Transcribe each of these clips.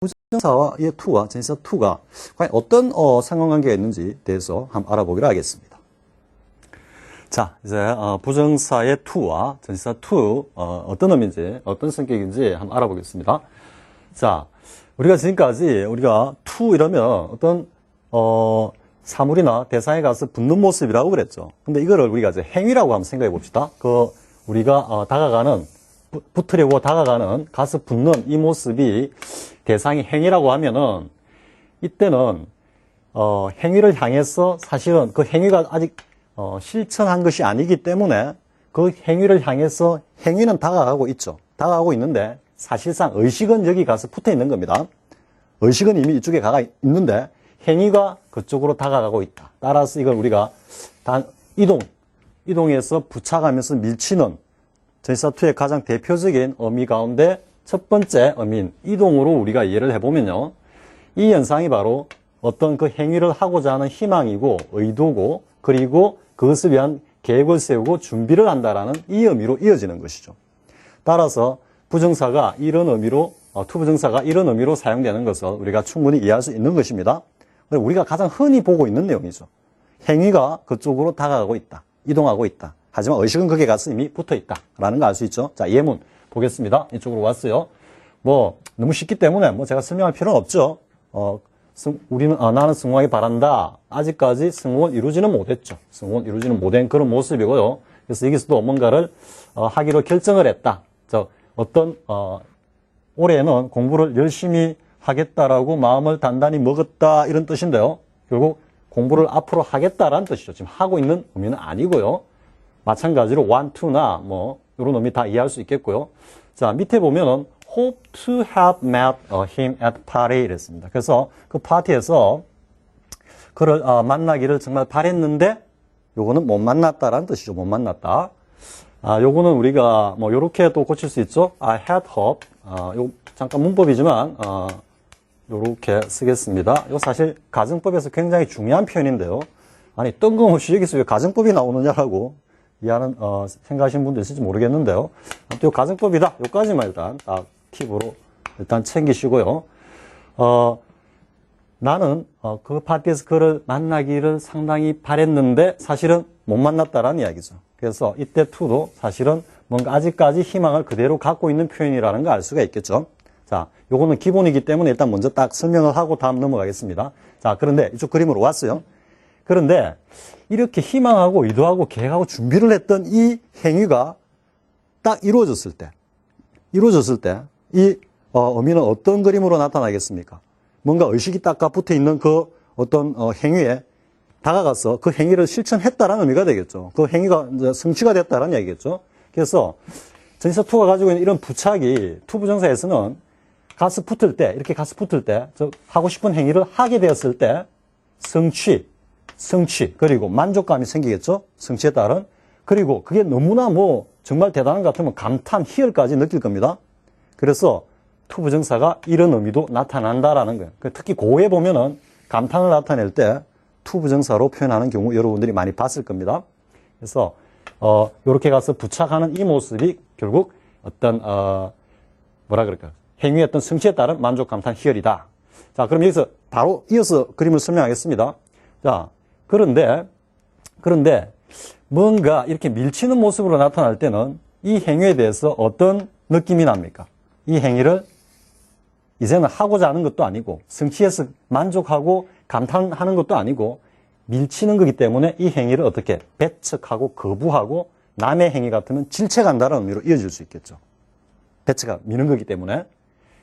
부정사와의 to와 전치사 to가 과연 어떤 상관관계가 있는지 대해서 한번 알아보기로 하겠습니다. 자, 이제 부정사의 to와 전치사 to 어떤 의미인지 어떤 성격인지 한번 알아보겠습니다. 자, 우리가 지금까지 우리가 to 이러면 어떤 사물이나 대상에 가서 붙는 모습이라고 그랬죠. 근데 이거를 우리가 이제 행위라고 한번 생각해 봅시다. 우리가 붙으려고 다가가는, 가서 붙는 이 모습이 대상이 행위라고 하면은, 이때는, 행위를 향해서 사실은 그 행위가 아직, 실천한 것이 아니기 때문에 그 행위를 향해서 행위는 다가가고 있죠. 다가가고 있는데, 사실상 의식은 여기 가서 붙어 있는 겁니다. 의식은 이미 이쪽에 가 있는데, 행위가 그쪽으로 다가가고 있다. 따라서 이걸 우리가 이동해서 부착하면서 밀치는 전치사 to의 가장 대표적인 의미 가운데 첫 번째 의미인 이동으로 우리가 이해를 해보면요. 이 현상이 바로 어떤 그 행위를 하고자 하는 희망이고 의도고 그리고 그것을 위한 계획을 세우고 준비를 한다라는 이 의미로 이어지는 것이죠. 따라서 부정사가 이런 의미로, to 부정사가 이런 의미로 사용되는 것을 우리가 충분히 이해할 수 있는 것입니다. 우리가 가장 흔히 보고 있는 내용이죠. 행위가 그쪽으로 다가가고 있다. 이동하고 있다. 하지만 의식은 거기에 가서 이미 붙어 있다라는 거 알 수 있죠. 자, 예문 보겠습니다. 이쪽으로 왔어요. 너무 쉽기 때문에 제가 설명할 필요는 없죠. 나는 성공하기 바란다. 아직까지 성공은 이루지는 못했죠. 성공은 이루지는 못한 그런 모습이고요. 그래서 여기서도 뭔가를 하기로 결정을 했다. 올해는 공부를 열심히 하겠다라고 마음을 단단히 먹었다 이런 뜻인데요. 결국 공부를 앞으로 하겠다라는 뜻이죠. 지금 하고 있는 의미는 아니고요. 마찬가지로 want to나 이런 의미 다 이해할 수 있겠고요. 자, 밑에 보면은 hope to have met him at party 이랬습니다. 그래서 그 파티에서 그를 만나기를 정말 바랬는데 요거는 못 만났다라는 뜻이죠. 못 만났다. 요거는 우리가 요렇게 또 고칠 수 있죠. I had hope. 요 잠깐 문법이지만 요렇게 쓰겠습니다. 요 사실 가정법에서 굉장히 중요한 표현인데요. 아니 뜬금없이 여기서 왜 가정법이 나오느냐라고 생각하시는 분도 있을지 모르겠는데요. 요 가정법이다. 요까지만 일단 딱 팁으로 일단 챙기시고요. 나는 그 파티에서 그를 만나기를 상당히 바랬는데 사실은 못 만났다라는 이야기죠. 그래서 이때 to도 사실은 뭔가 아직까지 희망을 그대로 갖고 있는 표현이라는 걸 알 수가 있겠죠. 자, 요거는 기본이기 때문에 일단 먼저 딱 설명을 하고 다음 넘어가겠습니다. 자, 그런데 이쪽 그림으로 왔어요. 그런데 이렇게 희망하고 의도하고 계획하고 준비를 했던 이 행위가 딱 이루어졌을 때 이 의미는 어떤 그림으로 나타나겠습니까? 뭔가 의식이 딱 붙어 있는 그 어떤 행위에 다가가서 그 행위를 실천했다라는 의미가 되겠죠. 그 행위가 이제 성취가 됐다라는 얘기겠죠. 그래서 전치사 to가 가지고 있는 이런 부착이 to 부정사에서는 이렇게 가서 붙을 때, 하고 싶은 행위를 하게 되었을 때, 성취, 그리고 만족감이 생기겠죠? 성취에 따른. 그리고 그게 너무나 정말 대단한 것 같으면 감탄, 희열까지 느낄 겁니다. 그래서 to 부정사가 이런 의미도 나타난다라는 거예요. 특히 고에 보면은 감탄을 나타낼 때 to 부정사로 표현하는 경우 여러분들이 많이 봤을 겁니다. 그래서, 요렇게 가서 부착하는 이 모습이 결국 어떤, 행위의 어떤 성취에 따른 만족, 감탄, 희열이다. 자, 그럼 여기서 바로 이어서 그림을 설명하겠습니다. 자, 그런데 뭔가 이렇게 밀치는 모습으로 나타날 때는 이 행위에 대해서 어떤 느낌이 납니까? 이 행위를 이제는 하고자 하는 것도 아니고 성취해서 만족하고 감탄하는 것도 아니고 밀치는 거기 때문에 이 행위를 어떻게 배척하고 거부하고 남의 행위 같으면 질책한다는 의미로 이어질 수 있겠죠. 배척가 미는 거기 때문에.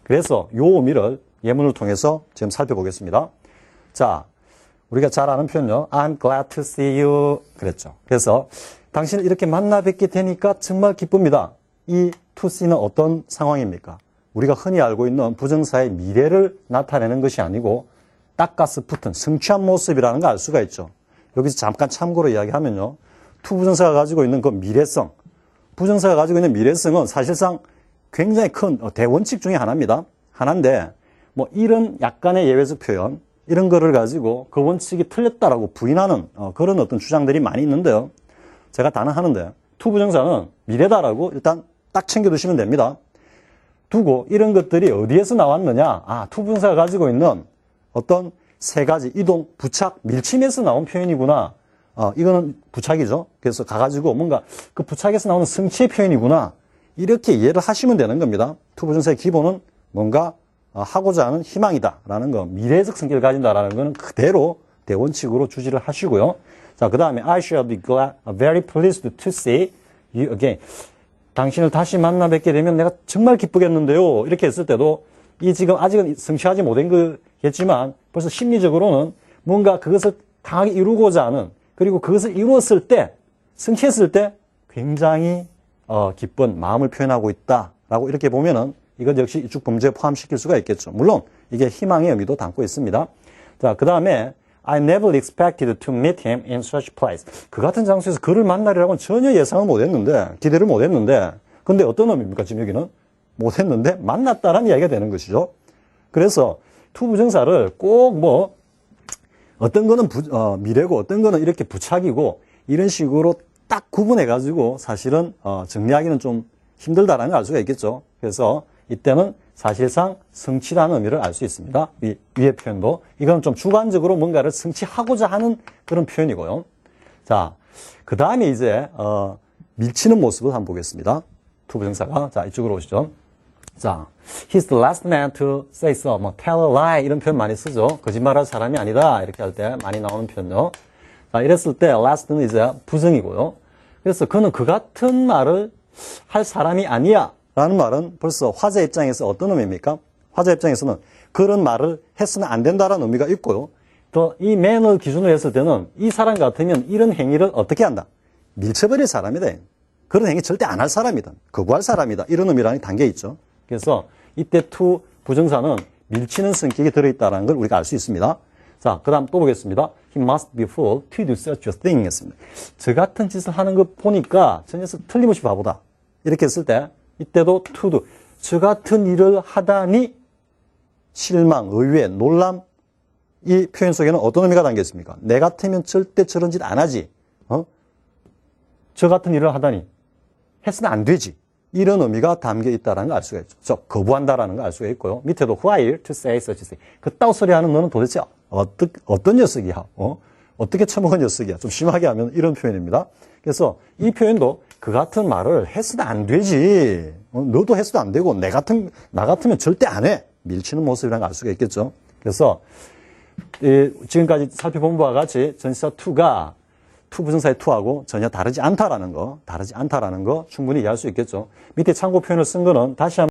그래서 요 의미를 예문을 통해서 지금 살펴보겠습니다. 자, 우리가 잘 아는 표현요. I'm glad to see you. 그랬죠. 그래서 당신을 이렇게 만나 뵙게 되니까 정말 기쁩니다. 이 to see는 어떤 상황입니까? 우리가 흔히 알고 있는 부정사의 미래를 나타내는 것이 아니고 딱 가서 붙은 성취한 모습이라는 걸 알 수가 있죠. 여기서 잠깐 참고로 이야기하면요. to 부정사가 가지고 있는 그 미래성, 부정사가 가지고 있는 미래성은 사실상 굉장히 큰 대원칙 중에 하나입니다. 하나인데 이런 약간의 예외적 표현 이런 거를 가지고 그 원칙이 틀렸다라고 부인하는 그런 어떤 주장들이 많이 있는데요. 제가 단언하는데 to 부정사는 미래다라고 일단 딱 챙겨두시면 됩니다. 두고 이런 것들이 어디에서 나왔느냐? 아, 투부정사가 가지고 있는 어떤 세 가지 이동, 부착, 밀침에서 나온 표현이구나. 이거는 부착이죠. 그래서 가가지고 뭔가 그 부착에서 나오는 성취의 표현이구나. 이렇게 이해를 하시면 되는 겁니다. 투부정사의 기본은 뭔가 하고자 하는 희망이다라는 거, 미래적 성격을 가진다라는 거는 그대로 대원칙으로 주지를 하시고요. 자, 그 다음에 I shall be glad, very pleased to see you again. 당신을 다시 만나 뵙게 되면 내가 정말 기쁘겠는데요. 이렇게 했을 때도 이 지금 아직은 성취하지 못한 거겠지만 벌써 심리적으로는 뭔가 그것을 강하게 이루고자 하는, 그리고 그것을 이루었을 때, 성취했을 때 굉장히 기쁜 마음을 표현하고 있다라고 이렇게 보면은 이것 역시 이쪽 범죄에 포함시킬 수가 있겠죠. 물론 이게 희망의 의미도 담고 있습니다. 자, 그 다음에 I never expected to meet him in such place. 그 같은 장소에서 그를 만나리라고는 전혀 예상을 못했는데, 기대를 못했는데, 근데 어떤 의미입니까? 지금 여기는 못했는데 만났다라는 이야기가 되는 것이죠. 그래서 투부정사를 꼭 뭐 어떤 거는 미래고 어떤 거는 이렇게 부착이고 이런 식으로 딱 구분해가지고 사실은 정리하기는 좀 힘들다라는 걸 알 수가 있겠죠. 그래서 이때는 사실상 성취라는 의미를 알 수 있습니다. 위의 표현도. 이건 좀 주관적으로 뭔가를 성취하고자 하는 그런 표현이고요. 자, 그 다음에 이제 밀치는 모습을 한번 보겠습니다. 투부정사가. 자, 이쪽으로 오시죠. 자, he's the last man to say so. 뭐 tell a lie 이런 표현 많이 쓰죠. 거짓말할 사람이 아니다 이렇게 할 때 많이 나오는 표현요. 자, 이랬을 때 last는 이제 부정이고요. 그래서 그는 그 같은 말을 할 사람이 아니야 라는 말은 벌써 화자 입장에서 어떤 의미입니까? 화자 입장에서는 그런 말을 했으면 안 된다라는 의미가 있고요. 또 이 man을 기준으로 했을 때는 이 사람 같으면 이런 행위를 어떻게 한다? 밀쳐버릴 사람이다. 그런 행위 절대 안 할 사람이다. 거부할 사람이다. 이런 의미라는 게 담겨 있죠. 그래서 이때 to 부정사는 밀치는 성격이 들어있다는 걸 우리가 알 수 있습니다. 자, 그 다음 또 보겠습니다. He must be fool to do such a thing 했습니다. 저 같은 짓을 하는 거 보니까 저 녀석 틀림없이 바보다. 이렇게 했을 때 이때도 to do. 저 같은 일을 하다니 실망, 의외, 놀람. 이 표현 속에는 어떤 의미가 담겨 있습니까? 내 같으면 절대 저런 짓 안 하지. 저 같은 일을 하다니 했으면 안 되지. 이런 의미가 담겨 있다는 걸 알 수가 있죠. 저 거부한다라는 걸 알 수가 있고요. 밑에도 while to say such a thing. 그따위 소리 하는 너는 도대체 어떤 녀석이야? 어떻게 처먹은 녀석이야? 좀 심하게 하면 이런 표현입니다. 그래서 이 표현도 그 같은 말을 했으면 안 되지. 너도 했어도 안 되고 나 같으면 절대 안 해. 밀치는 모습이라는 걸 알 수가 있겠죠. 그래서 지금까지 살펴본 바와 같이 전치사 to가 투부정사의 to하고 전혀 다르지 않다라는 거 충분히 이해할 수 있겠죠. 밑에 참고 표현을 쓴 거는 다시 한번